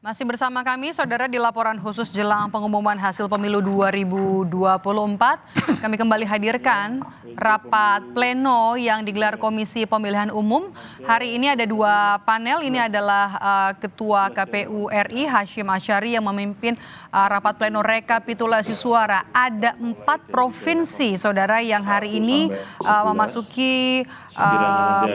Masih bersama kami, saudara, di laporan khusus jelang pengumuman hasil pemilu 2024. Kami kembali hadirkan rapat pleno yang digelar Komisi Pemilihan Umum. Hari ini ada dua panel, ini adalah Ketua KPU RI Hashim Asyari yang memimpin rapat pleno rekapitulasi suara. Ada 4 provinsi, saudara, yang hari ini memasuki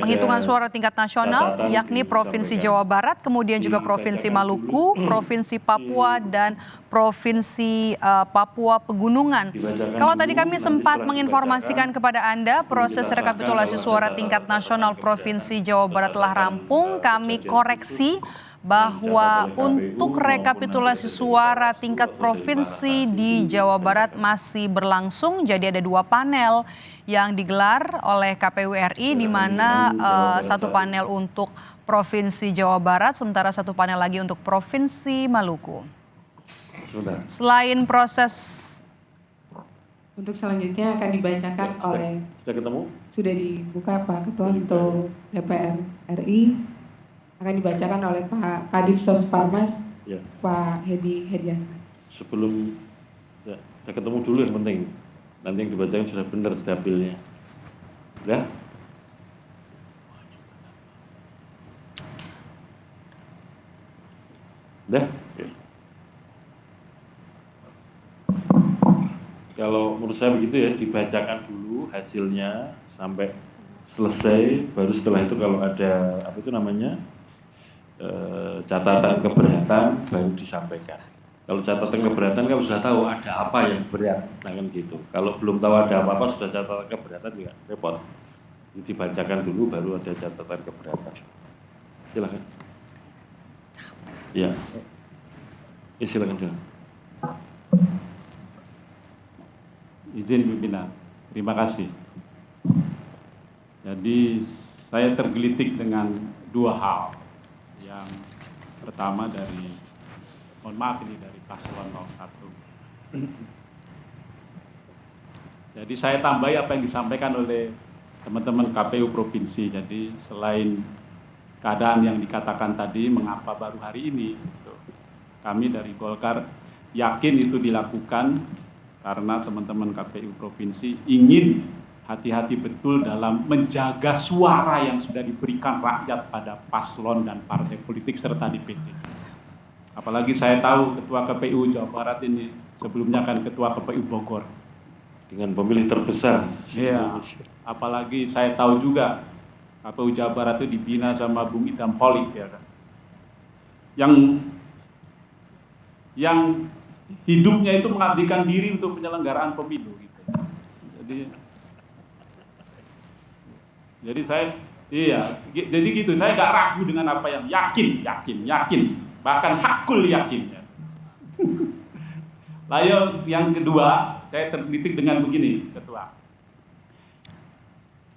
penghitungan suara tingkat nasional, yakni Provinsi Jawa Barat, kemudian juga Provinsi Maluku, Provinsi Papua, dan Provinsi Papua Pegunungan. Kalau tadi kami sempat menginformasikan kepada Anda, proses rekapitulasi suara tingkat nasional Provinsi Jawa Barat telah rampung. Kami koreksi bahwa untuk rekapitulasi suara tingkat provinsi di Jawa Barat masih berlangsung. Jadi ada 2 panel yang digelar oleh KPU RI, di mana satu panel untuk Provinsi Jawa Barat, sementara satu panel lagi untuk Provinsi Maluku. Selain proses untuk selanjutnya akan dibacakan oleh sudah dibuka Pak Ketua untuk DPR RI, akan dibacakan oleh Pak Kadif Sos Parmas, ya. Pak Hedi Hedian. Sebelum kita ketemu dulu yang penting, nanti yang dibacakan sudah benar dapilnya, ya. Udah? Kalau menurut saya begitu ya, dibacakan dulu hasilnya sampai selesai, baru setelah itu kalau ada catatan keberatan baru disampaikan. Kalau catatan keberatan kan sudah tahu ada apa yang berat, nah kan gitu. Kalau belum tahu ada apa-apa sudah catatan keberatan juga repot. Jadi dibacakan dulu baru ada catatan keberatan. Silakan. Ya, silakan. Izin pimpinan, terima kasih. Jadi saya tergelitik dengan 2 hal. Yang pertama mohon maaf ini dari paslon 01. Jadi saya tambahi apa yang disampaikan oleh teman-teman KPU Provinsi. Jadi selain keadaan yang dikatakan tadi, mengapa baru hari ini? Kami dari Golkar yakin itu dilakukan karena teman-teman KPU Provinsi ingin hati-hati betul dalam menjaga suara yang sudah diberikan rakyat pada paslon dan partai politik serta DPD. Apalagi saya tahu Ketua KPU Jawa Barat ini sebelumnya kan Ketua KPU Bogor. Dengan pemilih terbesar. Iya, apalagi saya tahu juga KPU Jawa Barat itu dibina sama Bung Idham Holik, ya kan? Yang hidupnya itu mengabdikan diri untuk penyelenggaraan pemilu, gitu. Jadi saya nggak ragu dengan apa yang yakin, bahkan hakul yakin. Ya. Lalu yang kedua, saya tergelitik dengan begini, Ketua.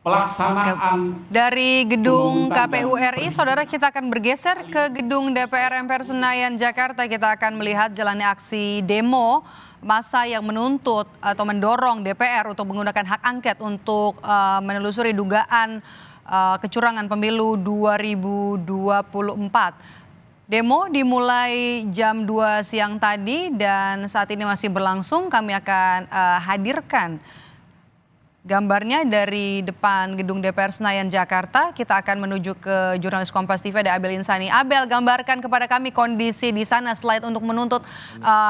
Pelaksanaan dari gedung KPU RI, saudara, kita akan bergeser ke gedung DPR MPR Senayan, Jakarta. Kita akan melihat jalannya aksi demo massa yang menuntut atau mendorong DPR untuk menggunakan hak angket untuk menelusuri dugaan kecurangan pemilu 2024. Demo dimulai jam 2 siang tadi dan saat ini masih berlangsung. Kami akan hadirkan gambarnya dari depan gedung DPR Senayan, Jakarta. Kita akan menuju ke jurnalis Kompas TV, ada Abel Insani. Abel, gambarkan kepada kami kondisi di sana slide untuk menuntut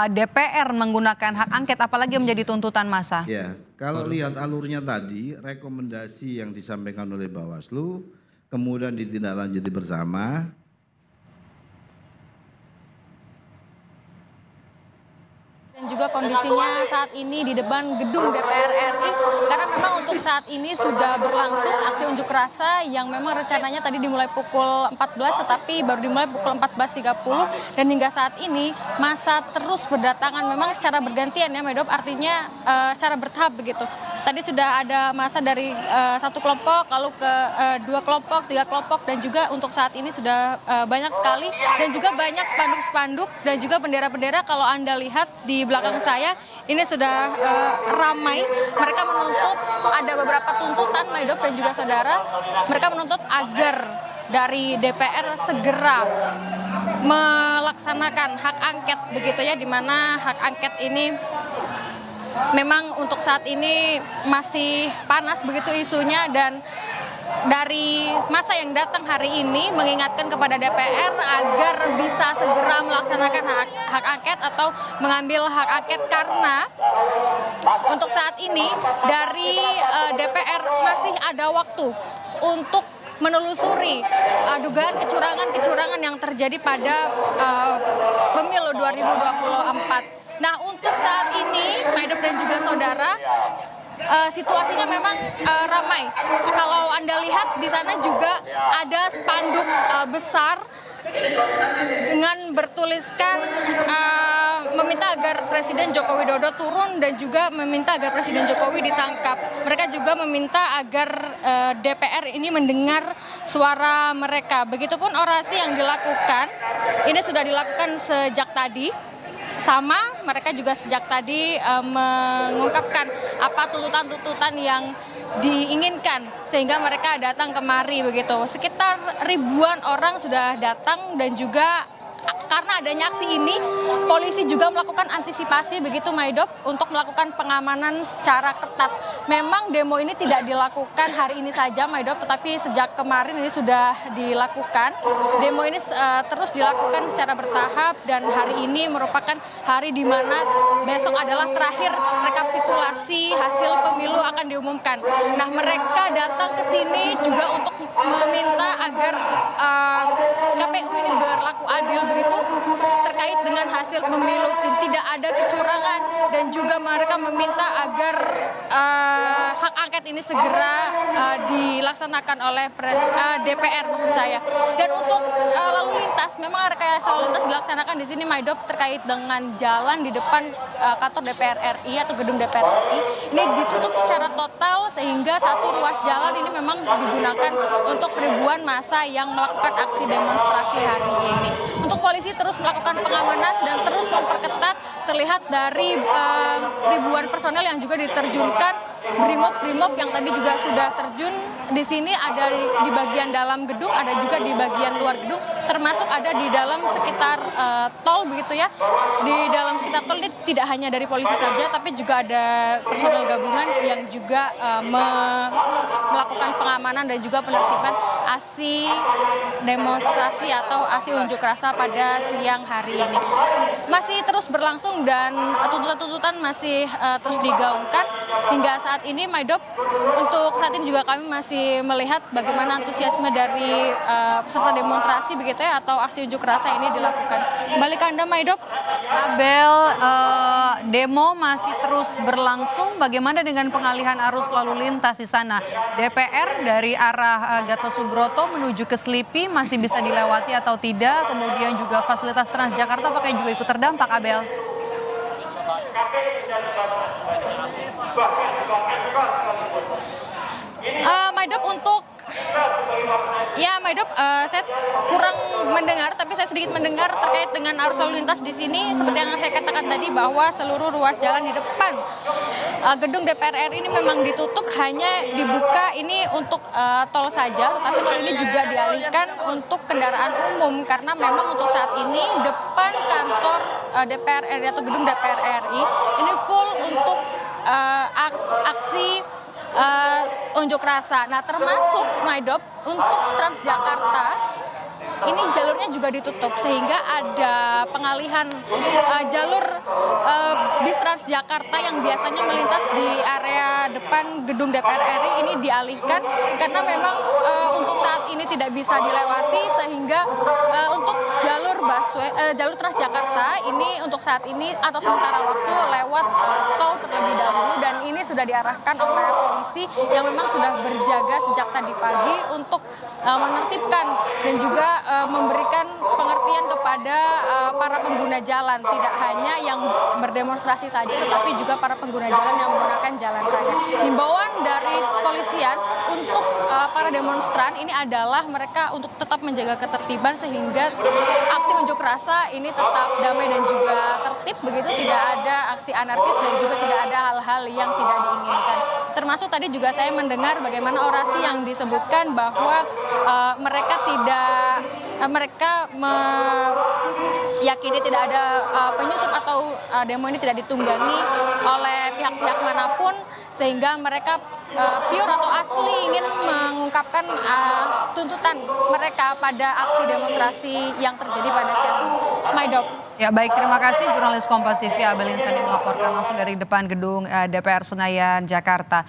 DPR menggunakan hak angket, apalagi menjadi tuntutan massa. Ya, kalau lihat alurnya tadi, rekomendasi yang disampaikan oleh Bawaslu, kemudian ditindaklanjuti bersama. Dan juga kondisinya saat ini di depan gedung DPR RI, karena memang untuk saat ini sudah berlangsung aksi unjuk rasa yang memang rencananya tadi dimulai pukul 14, tetapi baru dimulai pukul 14.30 dan hingga saat ini massa terus berdatangan memang secara bergantian, ya Medop, artinya secara bertahap begitu. Tadi sudah ada massa dari 1 kelompok, lalu ke 2 kelompok, 3 kelompok, dan juga untuk saat ini sudah banyak sekali, dan juga banyak spanduk-spanduk dan juga bendera-bendera. Kalau Anda lihat di belakang saya, ini sudah ramai. Mereka menuntut, ada beberapa tuntutan, Maidop dan juga saudara. Mereka menuntut agar dari DPR segera melaksanakan hak angket begitu ya, di mana hak angket ini memang untuk saat ini masih panas begitu isunya, dan dari masa yang datang hari ini mengingatkan kepada DPR agar bisa segera melaksanakan hak angket atau mengambil hak angket, karena untuk saat ini dari DPR masih ada waktu untuk menelusuri dugaan kecurangan yang terjadi pada pemilu 2024. Nah, untuk saat ini, Maidop dan juga saudara, situasinya memang ramai. Kalau Anda lihat di sana juga ada spanduk besar dengan bertuliskan meminta agar Presiden Joko Widodo turun dan juga meminta agar Presiden Jokowi ditangkap. Mereka juga meminta agar DPR ini mendengar suara mereka. Begitupun orasi yang dilakukan, ini sudah dilakukan sejak tadi. Sama, mereka juga sejak tadi mengungkapkan apa tuntutan-tuntutan yang diinginkan sehingga mereka datang kemari begitu. Sekitar ribuan orang sudah datang, dan juga karena adanya aksi ini, polisi juga melakukan antisipasi begitu Maidop untuk melakukan pengamanan secara ketat. Memang demo ini tidak dilakukan hari ini saja Maidop, tetapi sejak kemarin ini sudah dilakukan. Demo ini terus dilakukan secara bertahap, dan hari ini merupakan hari di mana besok adalah terakhir rekapitulasi hasil pemilu akan diumumkan. Nah, mereka datang ke sini juga untuk meminta agar KPU ini berlaku adil begitu terkait dengan hasil pemilu, tidak ada kecurangan, dan juga mereka meminta agar hak angket ini segera dilaksanakan oleh DPR maksud saya. Dan untuk lalu lintas, memang rekayasa lalu lintas dilaksanakan di sini Maidop terkait dengan jalan di depan kantor DPR RI atau gedung DPR RI. Ini ditutup secara total sehingga satu ruas jalan ini memang digunakan untuk ribuan massa yang melakukan aksi demonstrasi hari ini. Untuk polisi terus melakukan pengamanan dan terus memperketat, terlihat dari ribuan personel yang juga diterjunkan, brimob yang tadi juga sudah terjun di sini, ada di bagian dalam gedung, ada juga di bagian luar gedung, termasuk ada di dalam sekitar tol begitu ya. Di dalam sekitar tol ini tidak hanya dari polisi saja, tapi juga ada personel gabungan yang juga melakukan pengamanan dan juga penertiban aksi demonstrasi atau aksi unjuk rasa pada siang hari ini. Masih terus berlangsung dan tuntutan-tuntutan masih terus digaungkan hingga saat ini Maidop. Untuk saat ini juga kami masih melihat bagaimana antusiasme dari peserta demonstrasi begitu ya, atau aksi unjuk rasa ini dilakukan. Kembali ke Anda Maidop. Abel, demo masih terus berlangsung. Bagaimana dengan pengalihan arus lalu lintas di sana? DPR dari arah Gatot Subroto menuju ke Selipi masih bisa dilewati atau tidak? Kemudian juga fasilitas Transjakarta apakah juga ikut terdampak, Abel? Maidop untuk Maidop, saya kurang mendengar, tapi saya sedikit mendengar terkait dengan arus lalu lintas di sini. Seperti yang saya katakan tadi, bahwa seluruh ruas jalan di depan gedung DPR RI ini memang ditutup, hanya dibuka ini untuk tol saja, tetapi tol ini juga dialihkan untuk kendaraan umum, karena memang untuk saat ini depan kantor DPR RI atau gedung DPR RI ini full untuk aksi unjuk rasa. Nah, termasuk Maidop untuk Transjakarta ini jalurnya juga ditutup, sehingga ada pengalihan jalur bis Transjakarta yang biasanya melintas di area depan gedung DPR RI ini dialihkan karena memang untuk saat ini tidak bisa dilewati, sehingga untuk jalur Transjakarta ini untuk saat ini atau sementara waktu lewat tol terlebih dahulu, dan ini sudah diarahkan oleh polisi yang memang sudah berjaga sejak tadi pagi untuk menertibkan dan juga memberikan pengertian kepada para pengguna jalan, tidak hanya yang berdemonstrasi saja, tetapi juga para pengguna jalan yang menggunakan jalan raya. Himbauan dari kepolisian untuk para demonstran ini adalah mereka untuk tetap menjaga ketertiban, sehingga aksi unjuk rasa ini tetap damai dan juga tertib begitu, tidak ada aksi anarkis dan juga tidak ada hal-hal yang tidak diinginkan. Termasuk tadi juga saya mendengar bagaimana orasi yang disebutkan bahwa mereka tidak mereka meyakini tidak ada penyusup atau demo ini tidak ditunggangi oleh pihak-pihak manapun, sehingga mereka pure atau asli ingin mengungkapkan tuntutan mereka pada aksi demonstrasi yang terjadi pada siang ini. Maidop. Ya baik, terima kasih jurnalis Kompas TV Abel Insani melaporkan langsung dari depan gedung DPR Senayan, Jakarta.